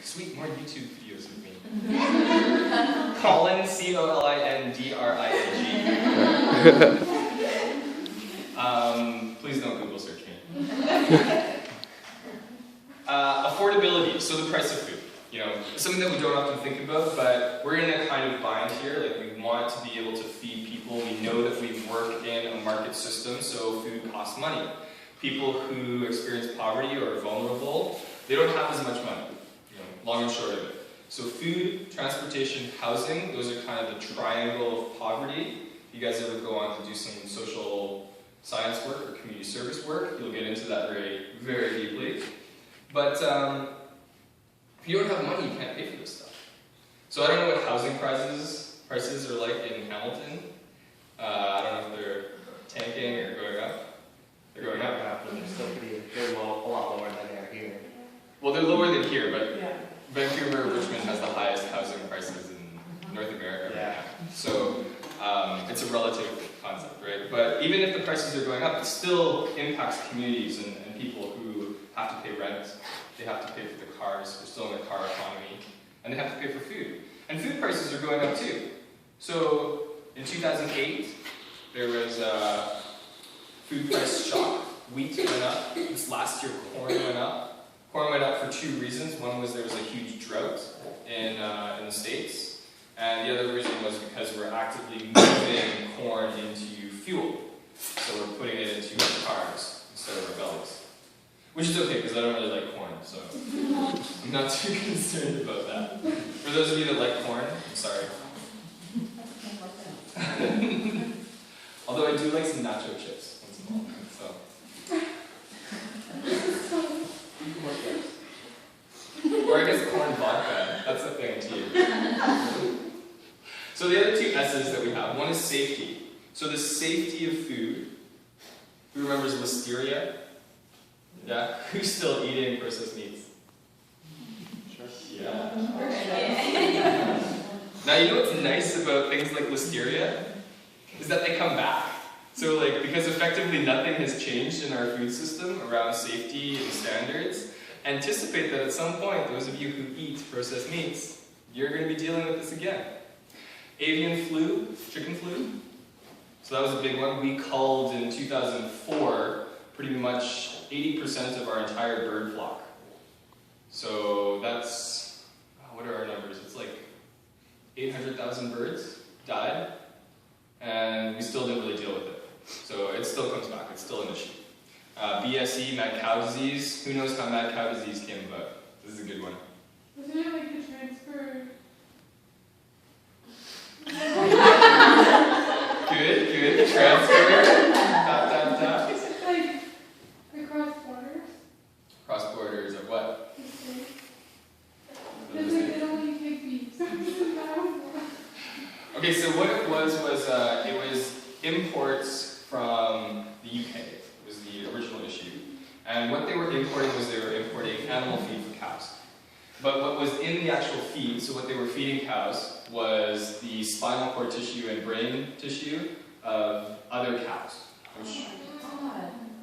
Sweet, more YouTube videos with me. Colin, COLINDRING. Please don't Google search me. Affordability, so the price of food. You know, something that we don't often think about, but we're in a kind of bind here. Like, we want to be able to feed people. We know that we work in a market system, so food costs money. People who experience poverty or are vulnerable, they don't have as much money, you know, long and short of it. So food, transportation, housing, those are kind of the triangle of poverty. If you guys ever go on to do some social science work or community service work, you'll get into that very, very deeply. But if you don't have money, you can't pay for this stuff. So I don't know what housing prices are like in Hamilton. I don't know if they're tanking or going up. They're going up. But they're still they're a lot lower than they are here. Well, they're lower than here, but Vancouver, Richmond has the highest housing prices in North America right now. So it's a relative concept, right? But even if the prices are going up, it still impacts communities and people who have to pay rent. They have to pay for the cars. We're still in a car economy. And they have to pay for food. And food prices are going up too. So in 2008, there was a food price shock. Wheat went up. This last year, corn went up. Corn went up for two reasons. One was there was a huge drought in the States. And the other reason was because we're actively moving corn into fuel. So we're putting it into our cars instead of our bellies. Which is okay, because I don't really like corn, so I'm not too concerned about that. For those of you that like corn, I'm sorry. Although I do like some nacho chips once in a while, so. Or I guess corn vodka, that's a thing too. So the other two S's that we have, one is safety. So the safety of food. Who remembers listeria? Yeah? Who's still eating processed meats? Sure. Yeah. Now, you know what's nice about things like listeria? Is that they come back. So, like, because effectively nothing has changed in our food system around safety and standards, anticipate that at some point, those of you who eat processed meats, you're going to be dealing with this again. Avian flu, chicken flu. So that was a big one. We culled in 2004 pretty much 80% of our entire bird flock. So that's, what are our numbers? It's like 800,000 birds died, and we still didn't really deal with it. So it still comes back, it's still an issue. BSE, mad cow disease. Who knows how mad cow disease came about? This is a good one. Wasn't it like the transfer? Good, transfer. Tap. Is it like across borders? Cross borders of what? Because like they don't really take beef. Okay, so what it was imports from the UK. Was the original issue. And what they were importing was they were importing animal feed for cows. But what was in the actual feed, so what they were feeding cows, was the spinal cord tissue and brain tissue of other cows. Which,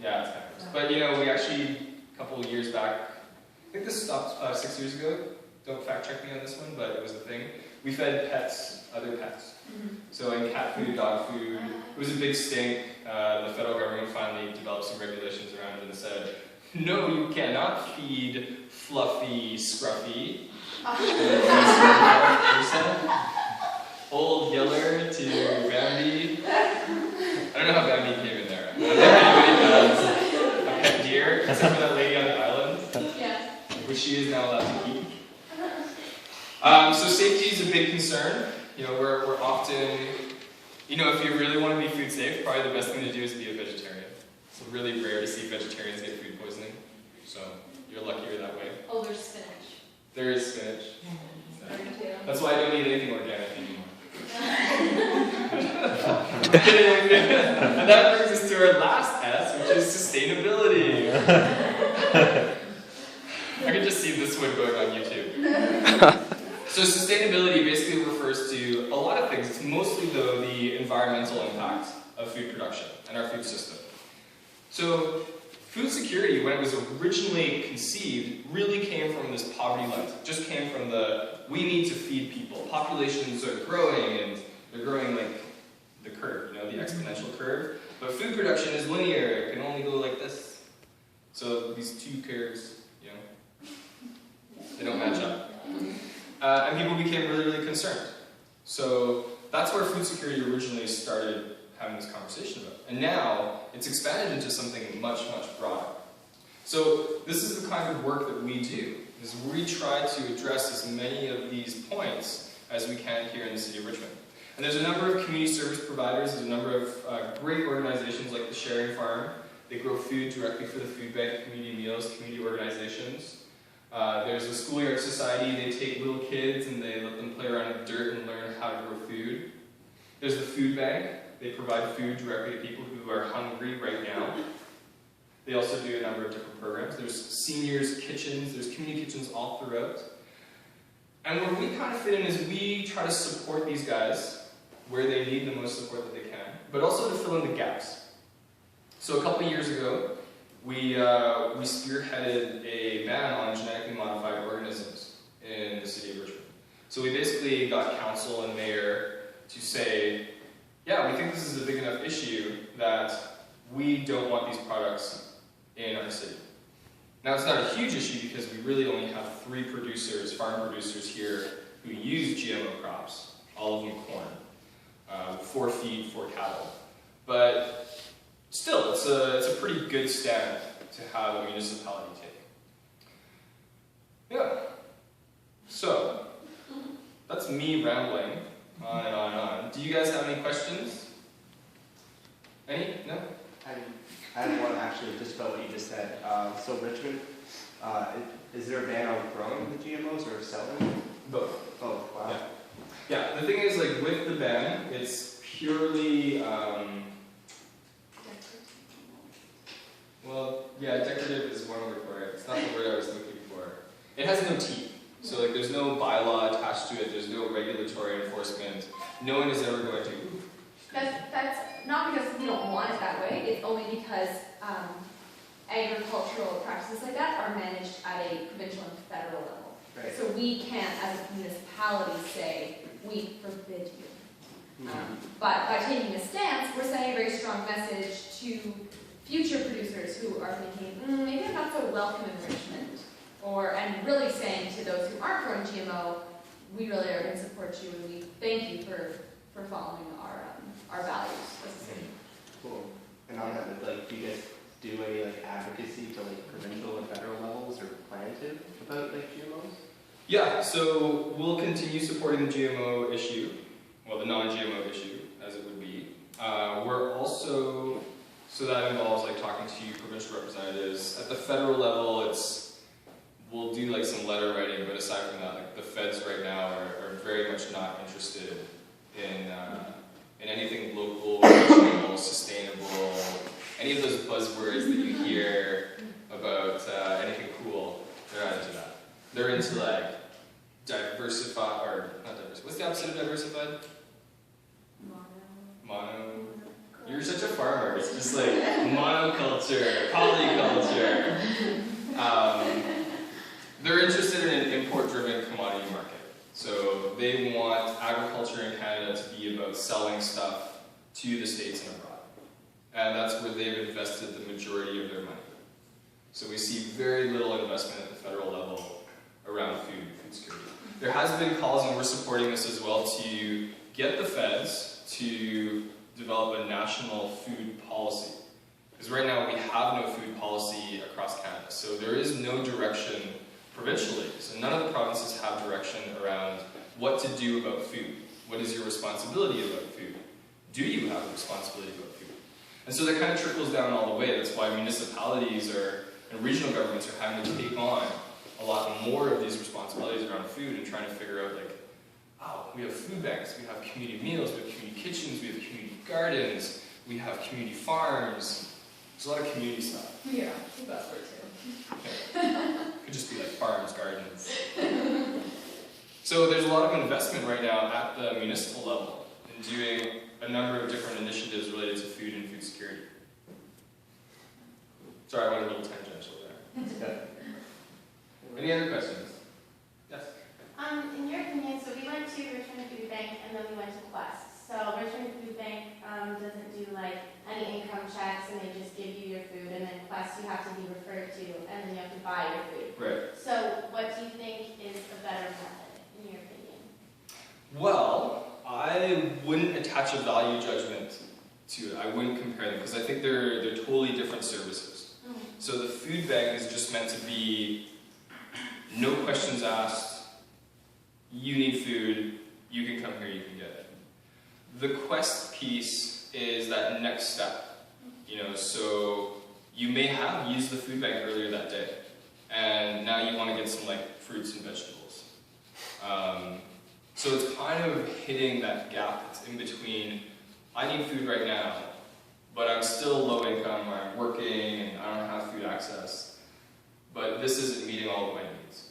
yeah, it's kind of gross. But you know, we actually, a couple of years back, I think this stopped 6 years ago. Don't fact check me on this one, but it was a thing. We fed pets, other pets. So in cat food, dog food, it was a big stink. The federal government finally developed some regulations around it and said, no, you cannot feed Fluffy Scruffy, Old Yeller to Bambi. I don't know how Bambi came in there. I don't think anybody has a pet deer, except for that lady on the island, which she is now allowed to keep. So safety is a big concern. You know, we're often, you know, if you really want to be food safe, probably the best thing to do is be a vegetarian. It's really rare to see vegetarians get food poisoning, so you're luckier that way. Oh, there's spinach. There is spinach. That's why I don't eat anything organic anymore. And that brings us to our last S, which is sustainability. I can just see this one going on YouTube. So sustainability basically refers to a lot of things. It's mostly, though, the environmental impact of food production and our food system. So food security, when it was originally conceived, really came from this poverty lens. It just came from we need to feed people. Populations are growing, and they're growing like the curve, the exponential curve. But food production is linear. It can only go like this. So these two curves, they don't match up. And people became really, really concerned. So that's where food security originally started having this conversation about. And now it's expanded into something much, much broader. So this is the kind of work that we do, is we try to address as many of these points as we can here in the city of Richmond. And there's a number of community service providers, there's a number of great organizations like the Sharing Farm. They grow food directly for the food bank, community meals, community organizations. There's the Schoolyard Society. They take little kids and they let them play around in the dirt and learn how to grow food. There's the food bank. They provide food directly to people who are hungry right now. They also do a number of different programs. There's seniors' kitchens. There's community kitchens all throughout. And where we kind of fit in is we try to support these guys where they need the most support that they can, but also to fill in the gaps. So a couple of years ago, we spearheaded a ban on genetically modified organisms in the city of Richmond. So we basically got council and mayor to say, yeah, we think this is a big enough issue that we don't want these products in our city. Now it's not a huge issue because we really only have 3 producers, farm producers here who use GMO crops, all of them corn, for feed, for cattle. But still, it's a pretty good stand to have a municipality take. Yeah. So, that's me rambling on and on and on. Do you guys have any questions? Any? No? I have one actually just about what you just said. So Richmond, is there a ban on growing the GMOs or selling? Both. Both, wow. Yeah. Yeah, the thing is, like, with the ban, it's purely, well, yeah, decorative is one word for it. It's not the word I was looking for. It has no teeth. So, like, there's no bylaw attached to it. There's no regulatory enforcement. No one is ever going to. That's not because we don't want it that way. It's only because agricultural practices like that are managed at a provincial and federal level. Right. So we can't, as a municipality, say, we forbid you. But by taking a stance, we're sending a very strong message to future producers who are thinking, maybe I'm not so welcome in Richmond. And really saying to those who aren't growing GMO, we really are going to support you and we thank you for following our values as a city. Cool. And on that, like, do you guys do any advocacy to provincial and federal levels or plan to about GMOs? Yeah, so we'll continue supporting the GMO issue, well, the non-GMO issue, as it would be. We're also, so that involves talking to provincial representatives. At the federal level, we'll do some letter writing, but aside from that, the feds right now are very much not interested in anything local, regional, sustainable, any of those buzzwords that you hear about anything cool. They're not into that. They're into diversify, or not diversify. What's the opposite of diversified? Mono. You're such a farmer. It's just monoculture, polyculture. They're interested in an import-driven commodity market. So they want agriculture in Canada to be about selling stuff to the States and abroad. And that's where they've invested the majority of their money. So we see very little investment at the federal level around food security. There has been calls, and we're supporting this as well, to get the feds to develop a national food policy. Because right now we have no food policy across Canada. So there is no direction provincially. So none of the provinces have direction around what to do about food. What is your responsibility about food? Do you have a responsibility about food? And so that kind of trickles down all the way. That's why municipalities and regional governments are having to take on a lot more of these responsibilities around food and trying to figure out, we have food banks, we have community meals, we have community kitchens, we have community gardens, we have community farms. There's a lot of community stuff. Yeah, the best word too. Okay. Could just be farms, gardens. So there's a lot of investment right now at the municipal level in doing a number of different initiatives related to food and food security. Sorry, I went a little tangential there. That's good. Any other questions? Yes? In your opinion, so we went to Richmond Food Bank and then we went to Quest. So Richmond Food Bank doesn't do like any income checks and they just give you your food, and then Quest you have to be referred to and then you have to buy your food. Right. So what do you think is a better method in your opinion? Well, I wouldn't attach a value judgment to it. I wouldn't compare them because I think they're totally different services. So the food bank is just meant to be no questions asked. You need food, you can come here, you can get it. The Quest piece is that next step. So you may have used the food bank earlier that day, and now you want to get some like fruits and vegetables. So it's kind of hitting that gap that's in between, I need food right now, but I'm still low income, or I'm working and I don't have food access, but this isn't meeting all of my needs.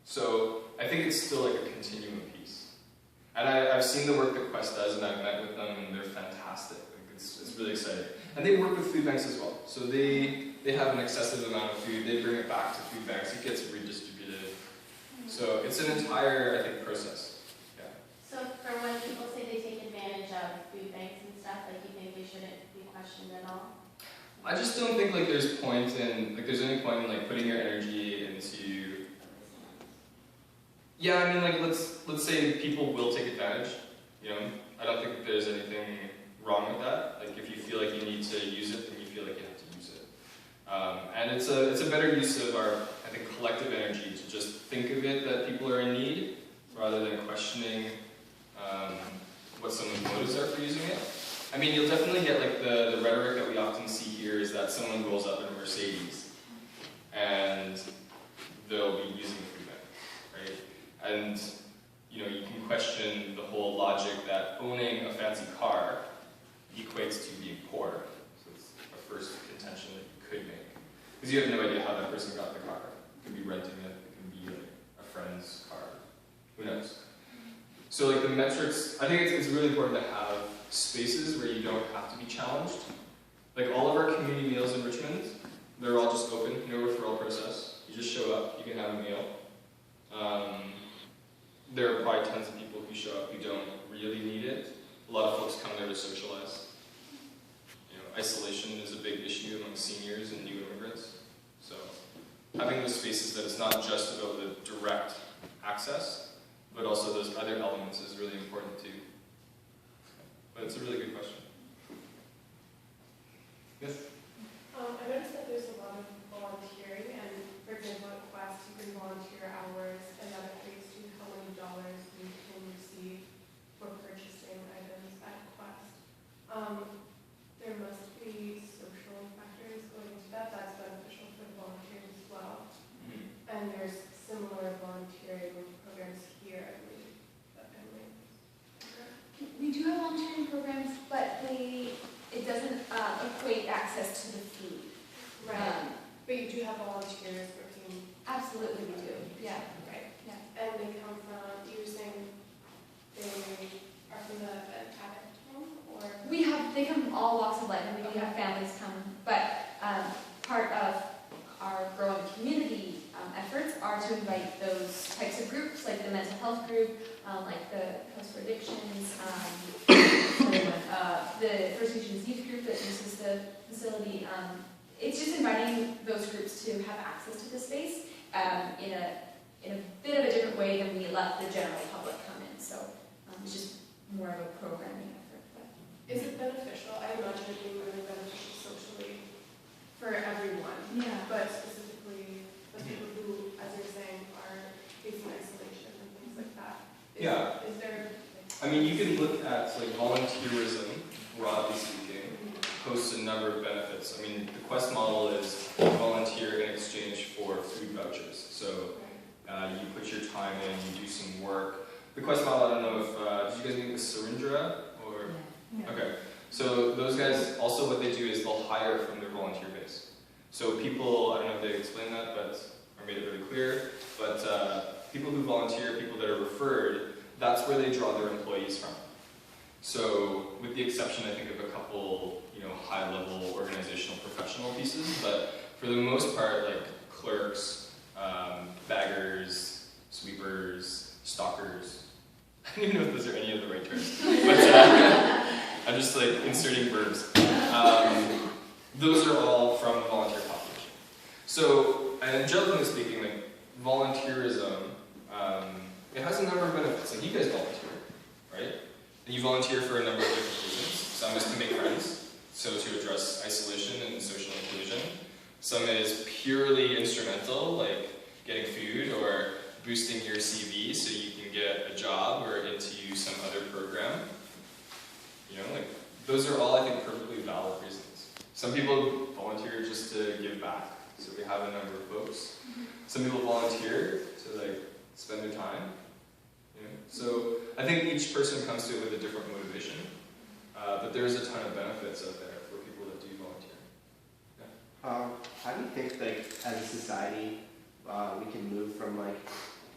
So I think it's still like a continuum piece. And I've seen the work that Quest does, and I've met with them, and they're fantastic. Like it's really exciting. And they work with food banks as well. So they have an excessive amount of food, they bring it back to food banks, it gets redistributed. So it's an entire, I think, process. Yeah. So for when people say they take advantage of food banks and stuff, like you think they shouldn't be questioned at all? I just don't think like there's any point in like putting your energy into. Yeah, I mean, like let's say people will take advantage. I don't think that there's anything wrong with that. Like if you feel like you need to use it, then you feel like you have to use it. And it's a better use of our, I think, collective energy to just think of it that people are in need, rather than questioning what someone's motives are for using it. I mean, you'll definitely get like the rhetoric that we often see here is that someone rolls up in a Mercedes and they'll be using the food bank, right? And you can question the whole logic that owning a fancy car equates to being poor. So it's a first contention that you could make. Because you have no idea how that person got the car. It could be renting it, it could be like a friend's car. Who knows? So like the metrics, I think it's really important to have spaces where you don't have to be challenged. Like all of our community meals in Richmond, they're all just open, no referral process. You just show up, you can have a meal. There are probably tons of people who show up who don't really need it. A lot of folks come there to socialize. Isolation is a big issue among seniors and new immigrants. So having those spaces that it's not just about the direct access, but also those other elements is really important too. But it's a really good question. Yes? I noticed that there's a lot of volunteering, and for example at Quest you can volunteer hours, and that equates to how many dollars you can receive for purchasing items at Quest. There must be social factors going into that. That's beneficial for the volunteers as well. And there's similar volunteering programs here, I believe. We do have volunteering programs, but it doesn't equate access to the food. Right. But you do have volunteers working. Absolutely, we do. Yeah. Right. Yeah. And they come from, you were saying they are from an addict home, or? They come from all walks of life, and we do have families come, but part of our growing community efforts are to invite those types of groups, like the mental health group, like the House for Addictions, the First Nations Youth group that uses the facility. It's just inviting those groups to have access to the space in a bit of a different way than we let the general public come in. So it's just more of a programming effort. But. Is it beneficial? I imagine it being really beneficial socially for everyone. Yeah. But specifically the people who, as you're saying, are facing isolation and things like that. Is there? I mean, you can look at like volunteerism, broadly speaking, hosts a number of benefits. I mean, the Quest model is volunteer in exchange for food vouchers. So you put your time in, you do some work. The Quest model, I don't know if, did you guys meet with Surindra? Or? Yeah. Okay. So those guys, also what they do is they'll hire from their volunteer base. So people, I don't know if they explained that, or made it really clear, but people who volunteer, people that are referred, that's where they draw their employees from. So with the exception, I think, of a couple, high-level organizational professional pieces, but for the most part, like clerks, baggers, sweepers, stalkers. I don't even know if those are any of the right terms, but I'm just like inserting verbs. Those are all from the volunteer population. So, and generally speaking, like volunteerism, it has a number of benefits. Like you guys volunteer, right? And you volunteer for a number of different reasons. Some is to make friends, so to address isolation and social inclusion. Some is purely instrumental, like getting food or boosting your CV so you can get a job or into some other program. Like those are all, I think, perfectly valid reasons. Some people volunteer just to give back. So we have a number of folks. Some people volunteer to like spend their time. So I think each person comes to it with a different motivation. But there's a ton of benefits out there for people that do volunteer. Yeah. How do you think, like, as a society, we can move from like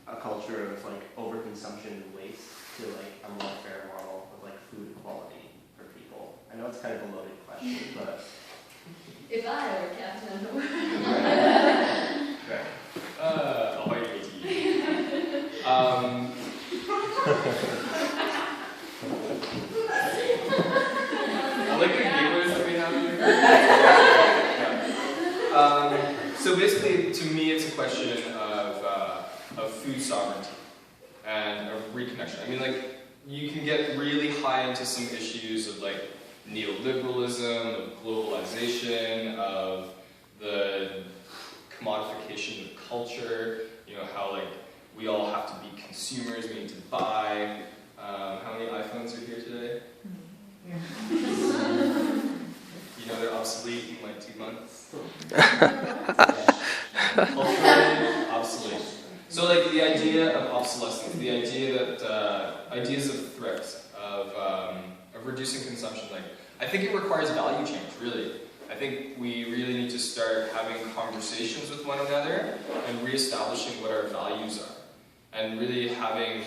a culture of like overconsumption and waste to like a more fair model of like food quality for people? I know it's kind of a loaded question, but If I were captain of the world. Okay. Ahoy, I like the gigglers that we have here. So basically, to me, it's a question of food sovereignty and of reconnection. I mean, like, you can get really high into some issues of like neoliberalism, of globalization, of the commodification of culture, how like we all have to be consumers, we need to buy. How many iPhones are here today? They're obsolete in like 2 months. Culturally obsolete. So like the idea of obsolescence, the idea that, ideas of thrift, of reducing consumption, like, I think it requires value change, really. I think we really need to start having conversations with one another and reestablishing what our values are. And really having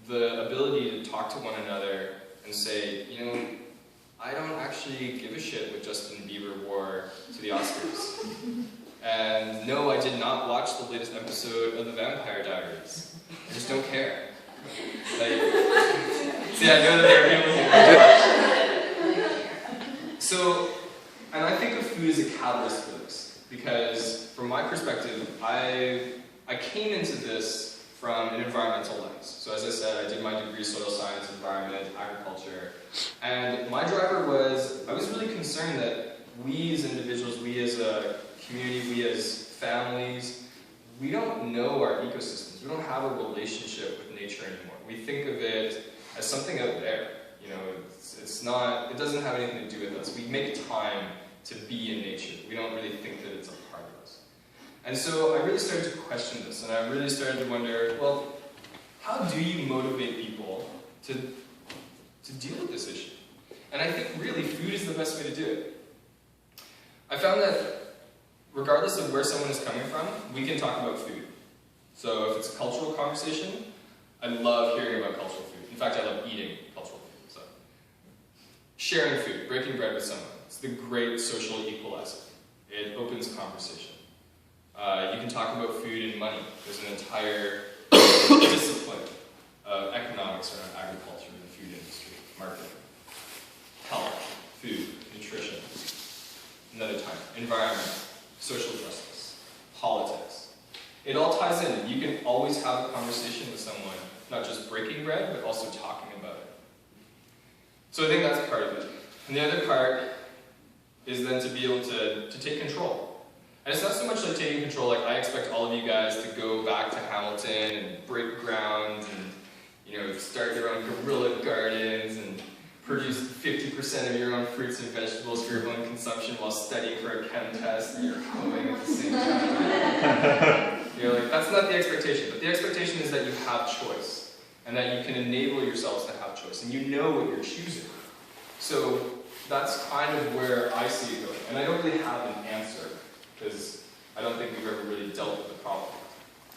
the ability to talk to one another and say, I don't actually give a shit what Justin Bieber wore to the Oscars. And no, I did not watch the latest episode of The Vampire Diaries. I just don't care. Like, see, I know that there are people who So, and I think of food as a catalyst for this, because from my perspective, I came into this from an environmental lens. So as I said, I did my degree soil science, environment, agriculture, and my driver was, I was really concerned that we as individuals, we as a community, we as families, we don't know our ecosystems. We don't have a relationship with nature anymore. We think of it as something out there. It's not, it doesn't have anything to do with us. We make time to be in nature. We don't really think that it's a part of us. And so I really started to question this, and I really started to wonder, well, how do you motivate people to deal with this issue? And I think really food is the best way to do it. I found that regardless of where someone is coming from, we can talk about food. So if it's a cultural conversation, I love hearing about cultural food. In fact, I love eating cultural food. So sharing food, breaking bread with someone, it's the great social equalizer. It opens conversation. You can talk about food and money. There's an entire discipline of economics around agriculture and the food industry, marketing, health, food, nutrition. Another time, environment, social justice, politics. It all ties in. You can always have a conversation with someone, not just breaking bread, but also talking about it. So I think that's part of it. And the other part is then to be able to take control. And it's not so much like taking control, like I expect all of you guys to go back to Hamilton and break ground and, start your own guerrilla gardens and produce 50% of your own fruits and vegetables for your own consumption while studying for a chem test and you're hoeing at the same time. That's not the expectation, but the expectation is that you have choice and that you can enable yourselves to have choice and you know what you're choosing. So that's kind of where I see it going. And I don't really have an answer, because I don't think we've ever really dealt with the problem.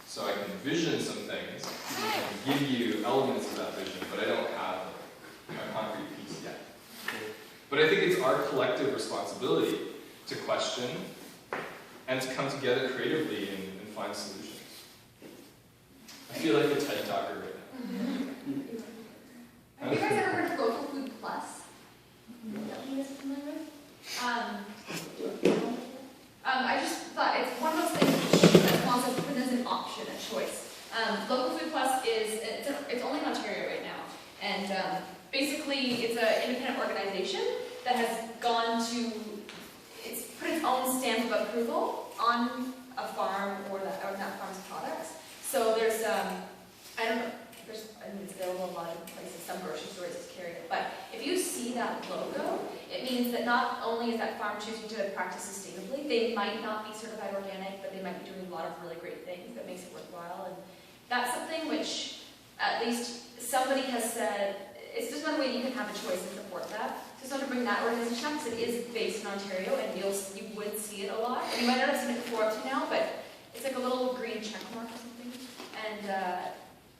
So I can vision some things, I can give you elements of that vision, but I don't have them. a concrete piece yet. But I think it's our collective responsibility to question and to come together creatively and find solutions. I feel like a TED talker right now. Have you guys ever heard of Local Food Plus? That you guys are familiar with? I just thought it's one of those things that wants to put as an option, a choice. Local Food Plus it's only in Ontario right now, and basically it's an independent organization that has it's put its own stamp of approval on a farm or that farm's products. So there's it's available in a lot of places. Some grocery stores just carry it. But if you see that logo, it means that not only is that farm choosing to practice sustainably, they might not be certified organic, but they might be doing a lot of really great things that makes it worthwhile. And that's something which at least somebody has said, it's just one way you can have a choice and support that. Just want to bring that organization up because it is based in Ontario and you would see it a lot. And you might not have seen it before up to now, but it's like a little green check mark or something. And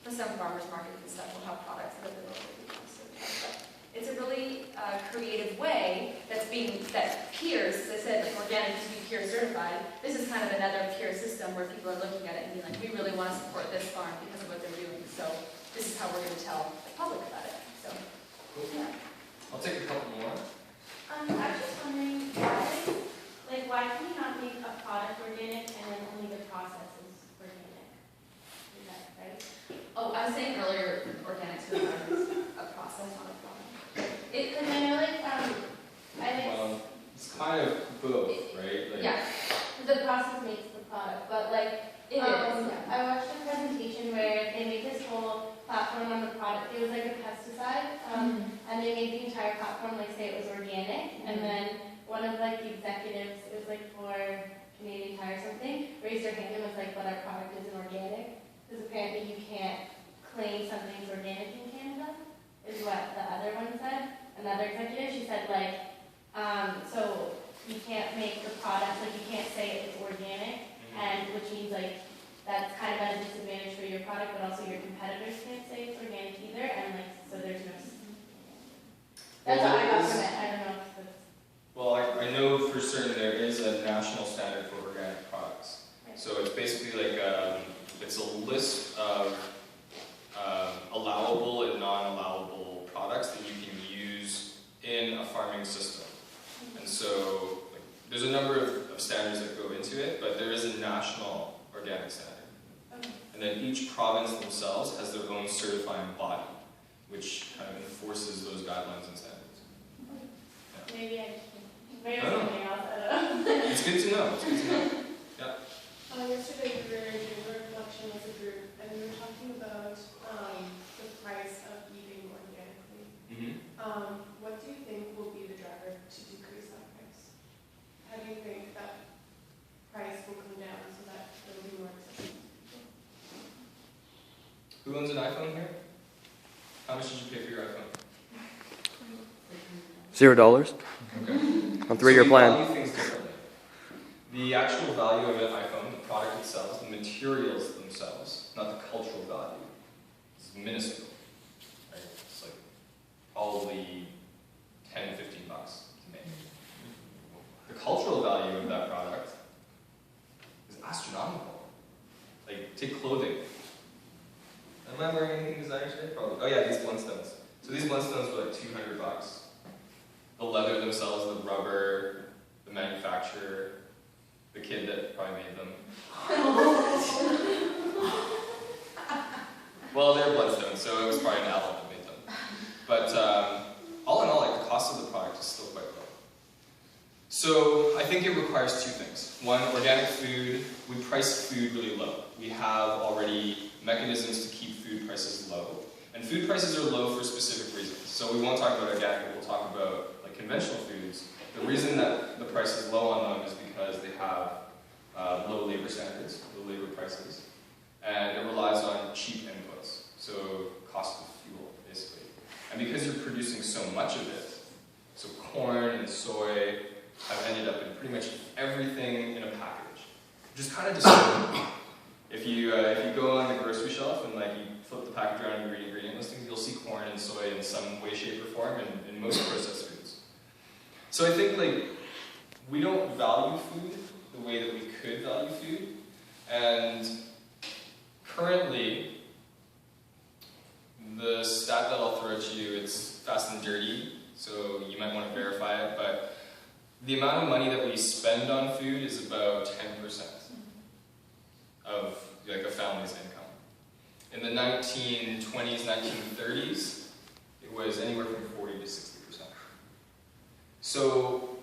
for some farmers markets and stuff will have products that are locally certified. But it's a really creative way that peers, as I said, like organic to be peer certified. This is kind of another peer system where people are looking at it and being like, we really want to support this farm because of what they're doing. So this is how we're going to tell the public about it. So, yeah. I'll take a couple more. I was just wondering why can you not make a product organic and then only the process is organic? Is that right? Oh, I was saying earlier, organic certified is a process, not a product. Because I know Well, it's kind of both, right? Yeah, the process makes the product, but it is. Yeah. I watched a presentation where they made this whole platform on the product. It was like a pesticide, and they made the entire platform say it was organic, and then one of the executives, it was for Canadian Tire or something, raised their hand and was like, but our product isn't organic, because apparently you can't claim something's organic in Canada, is what the other one said. Another executive, she said so you can't make the product, you can't say it's organic, and which means that's kind of at a disadvantage for your product, but also your competitors can't say it's organic either, and so there's no. That's what I got from it. I don't know if that's. Well, I know for certain there is a national standard for organic products. Right. So it's basically it's a list of allowable and non-allowable products that you can use in a farming system. And so there's a number of standards that go into it, but there is a national organic standard. Okay. And then each province themselves has their own certifying body, which kind of enforces those guidelines and standards. Yeah. Maybe something else. I don't know. It's good to know. It's good to know. Yesterday we were doing a reflection as a group, and we were talking about the price of eating organically. Mm-hmm. What do you think will be the driver to decrease that price? How do you think that price will come down so that it will be more accessible? Who owns an iPhone here? How much did you pay for your iPhone? $0 Okay. on 3-year plan. So we value things differently. The actual value of an iPhone, the product itself, the materials themselves, not the cultural value, is minuscule. Right? It's probably $10, $15 to make. The cultural value of that product is astronomical. Take clothing. Am I wearing anything designer today? Probably. Oh yeah, these Blundstones. So these Blundstones were $200. The leather themselves, the rubber, the manufacturer, the kid that probably made them. Well, they're Blundstones, so it was probably an adult that made them. But all in all, the cost of the product is still quite low. So I think it requires two things. One, organic food. We price food really low. We have already mechanisms to keep food prices low. And food prices are low for specific reasons. So we won't talk about organic, but we'll talk about conventional foods. The reason that the price is low on them is because they have low labor standards, low labor prices, and it relies on cheap inputs, so cost of fuel, basically. And because you're producing so much of it, so corn and soy have ended up in pretty much everything in a package, which is kind of disturbing. If you go on the grocery shelf and like you flip the package around and you read ingredient listings, you'll see corn and soy in some way, shape, or form in most processed foods. So I think like we don't value food the way that we could value food, and currently the stat that I'll throw at you, it's fast and dirty, so you might want to verify it, but the amount of money that we spend on food is about 10% of like a family's income. In the 1920s, 1930s, it was anywhere from 40 to 60%. So,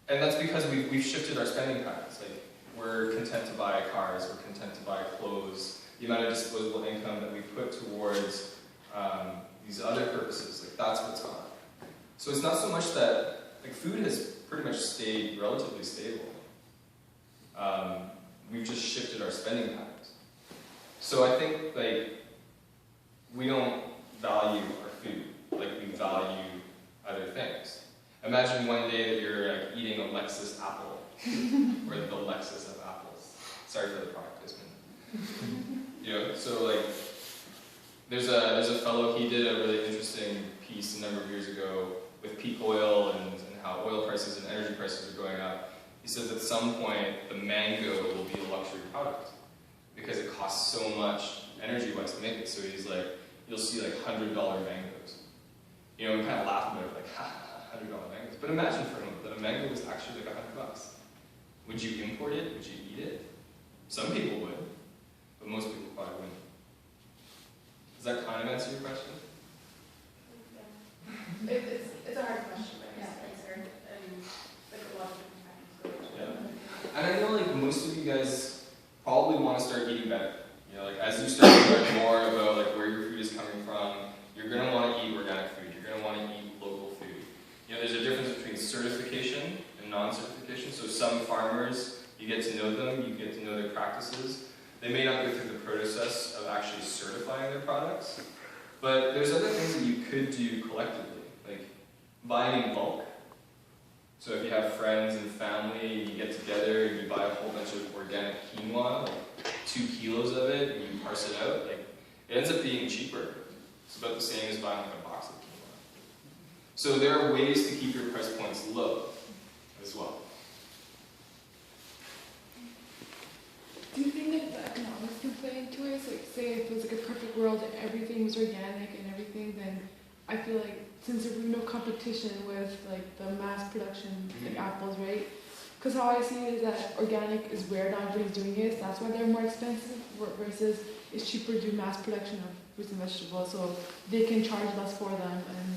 and that's because we've shifted our spending patterns. Like, we're content to buy cars, we're content to buy clothes. The amount of disposable income that we put towards these other purposes, like that's what's gone. So it's not so much that, like, food has pretty much stayed relatively stable. We've just shifted our spending patterns. So I think, like, we don't value our food like we value other things. Imagine one day that you're like eating a Lexus apple, or the Lexus of apples. Sorry for the product placement. You know, so like, there's a fellow, he did a really interesting piece a number of years ago with peak oil and how oil prices and energy prices are going up. He says at some point the mango will be a luxury product because it costs so much energy-wise to make it. So he's like, you'll see like $100 mangoes. You know, we kind of laugh about it like, ha, $100 mangoes. But imagine for a moment that a mango was actually like $100. Would you import it? Would you eat it? Some people would, but most people probably wouldn't. Does that kind of answer your question? Yeah. It's a hard question, but I answer, and like a lot of different factors. Yeah. And I know like most of you guys probably want to start eating better. You know, like as you start to learn more about like where your food is coming from, you're going to want to eat organic food. You're going to want to eat local food. You know, there's a difference between certification and non-certification. So some farmers, you get to know them, you get to know their practices. They may not go through the process of actually certifying their products, but there's other things that you could do collectively, like buying in bulk. So if you have friends and family, and you get together and you buy a whole bunch of organic quinoa, like 2 kilos of it, and you parse it out, like it ends up being cheaper. It's about the same as buying like a box of quinoa. So there are ways to keep your price points low as well. Do you think that the economics can play into it? So, like, say if it was like a perfect world and everything was organic and everything, then I feel like since there would be no competition with like the mass production like apples, right? Because how I see it is that organic is where not everybody's doing it, so that's why they're more expensive. Versus it's cheaper to do mass production of fruits and vegetables, so they can charge less for them. And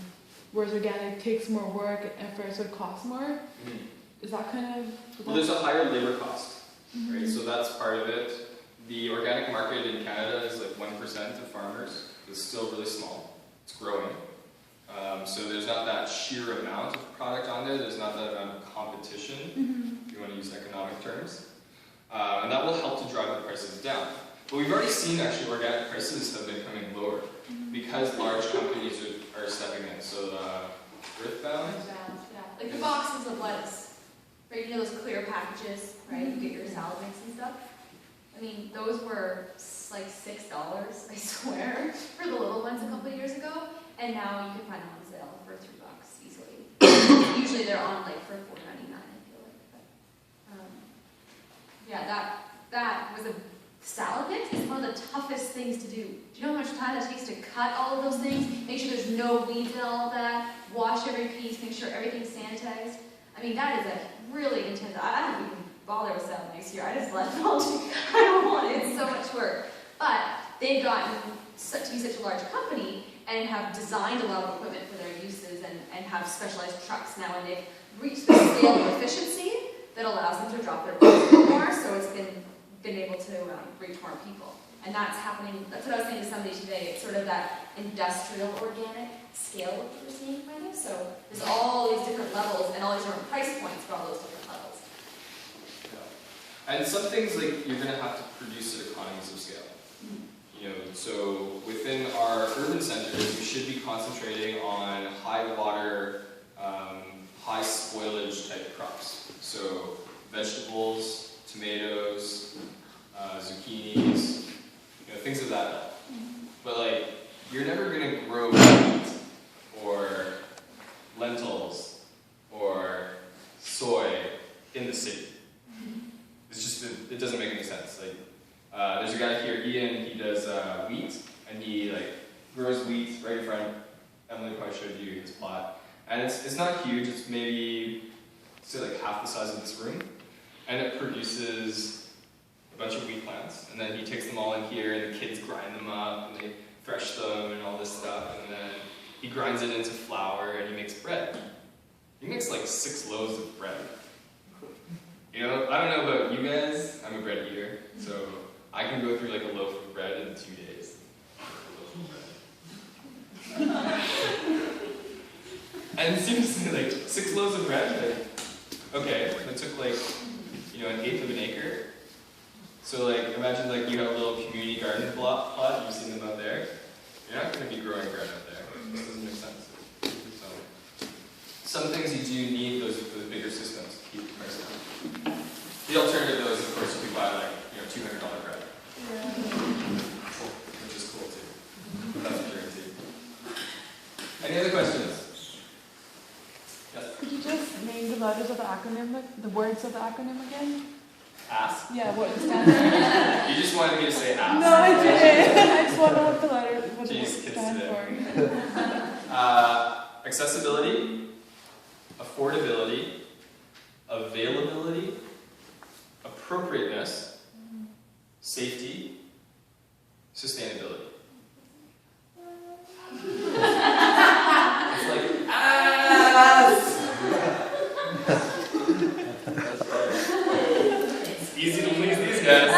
whereas organic takes more work and effort, so it costs more. Is that kind of? Well, there's a higher labor cost. Right, so that's part of it. The organic market in Canada is like 1% of farmers. It's still really small. It's growing. So there's not that sheer amount of product on there. There's not that amount of competition, if you want to use economic terms. And that will help to drive the prices down. But we've already seen actually organic prices have been coming lower because large companies are stepping in. So Earthbound. Yeah. Like the boxes of lettuce. Right, you know those clear packages, right? You get your salad mix and stuff. I mean, those were like $6, I swear, for the little ones a couple of years ago, and now you can find them on sale for $3 easily. Usually they're on like for $4.99, I feel like. But, yeah, that was a salad mix. Is one of the toughest things to do. Do you know how much time it takes to cut all of those things? Make sure there's no weeds in all of that. Wash every piece. Make sure everything's sanitized. I mean, that is a really intense. I don't even bother with salad next year. I just let it all do. I don't want it. It's so much work. But they've gotten to be such a large company and have designed a lot of equipment for their uses and have specialized trucks now, and they've reached the scale of efficiency that allows them to drop their prices more. So it's been able to reach more people. And that's happening. That's what I was saying to somebody today. It's sort of that industrial organic scale of what we're seeing kind of. So there's all these different levels and all these different price points for all those different levels. Yeah. And some things like you're going to have to produce at economies of scale. You know, so within our urban centers, we should be concentrating on high water, high spoilage type crops. So vegetables, tomatoes, zucchinis, you know, things of that ilk. But like, you're never gonna grow wheat or lentils or soy in the city. It's just, it doesn't make any sense. Like, there's a guy here, Ian, he does wheat, and he like grows wheat right in front. Emily probably showed you his plot. And it's not huge, it's maybe, say like half the size of this room. And it produces a bunch of wheat plants. And then he takes them all in here, and the kids grind them up, and they thresh them and all this stuff. And then he grinds it into flour, and he makes bread. He makes like 6 loaves of bread. You know, I don't know about you guys, I'm a bread eater, so I can go through like a loaf of bread in 2 days. And it seems like 6 loaves of bread, like, okay, it took like, you know, 1/8 of an acre. So like, imagine like you have a little community garden plot, you've seen them out there. You're not going to be growing bread out there. This doesn't make sense. So, some things you do need those bigger systems to keep the price down. The alternative though is, of course, you could buy like, you know, $200 bread. Yeah. Which is cool too. That's guaranteed. Any other questions? Yes? Could you just name the letters of the acronym, the words of the acronym again? Ask? Yeah, what it stands for? You just wanted me to say ask. No, I didn't. I just want to know what the letters, what Jeez, it kids stands today. for. Accessibility, affordability, availability, appropriateness, safety, sustainability. It's like, ass! It's easy to please these guys.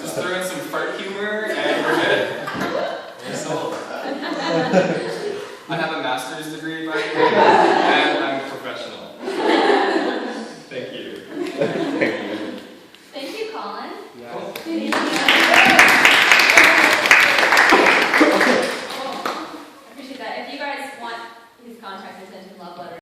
Just throw in some fart humor and we're good. We're sold.